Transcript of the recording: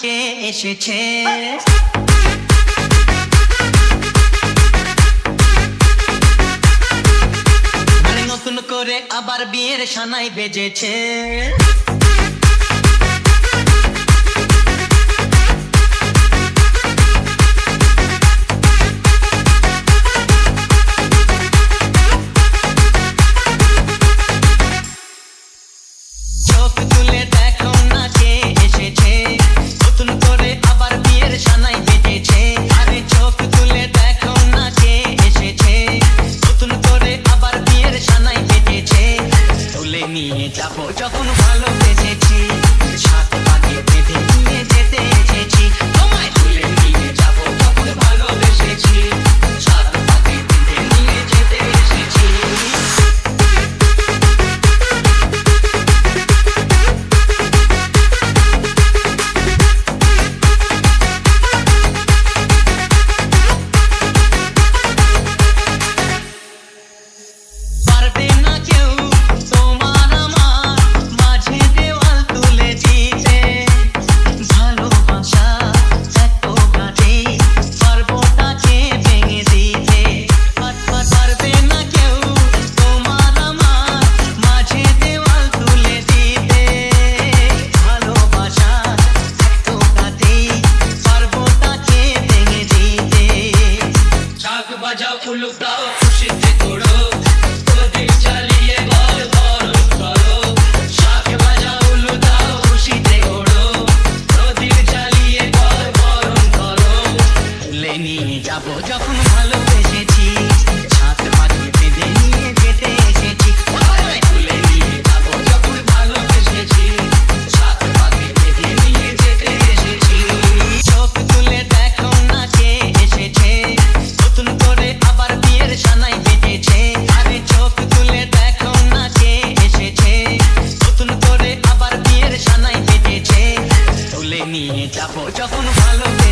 কে এসেছে। নতুন করে আবার বিয়ের সানাই বেজেছে। চোখ তুলে দেখো না কে এসেছে, নতুন করে আবার বিয়ের সানাই বেজেছে। আরে চোখ তুলে দেখো না কে এসেছে, নতুন করে আবার বিয়ের সানাই বেজেছে। তুলে নিয়ে যাবো যখন ভালোবেসেছি, সাত পাকে বেঁধে নিয়ে যেতে এসেছি। তোমায় তুলে নিয়ে যাবো যখন ভালোবেসেছি, সাত পাকে বেঁধে নিয়ে যেতে এসেছি। বাজাও উলুক দাও খুশিতে করো, প্রদীপ জ্বালিয়ে বল বরণ করো। শাঁখ বাজাও উলুক দাও খুশিতে করো, প্রদীপ জ্বালিয়ে বল বরণ করো। তুলে নিয়ে যাবো যখন ভালোবেসেছি, সাত পাকে বেঁধে নিয়ে যেতে এসেছি। তুলে নিয়ে যাবো যখন ভালোবেসেছি, সাত পাকে বেঁধে নিয়ে যেতে এসেছি। চোখ তুলে দেখো না কে এসেছে, নতুন করে আবার বিয়ের সানাই বেজেছে। আরে চোখ তুলে দেখো না কে এসেছে, নতুন করে আবার বিয়ের সানাই বেজেছে। তুলে নিয়ে যাবো যখন ভালোবেসেছি।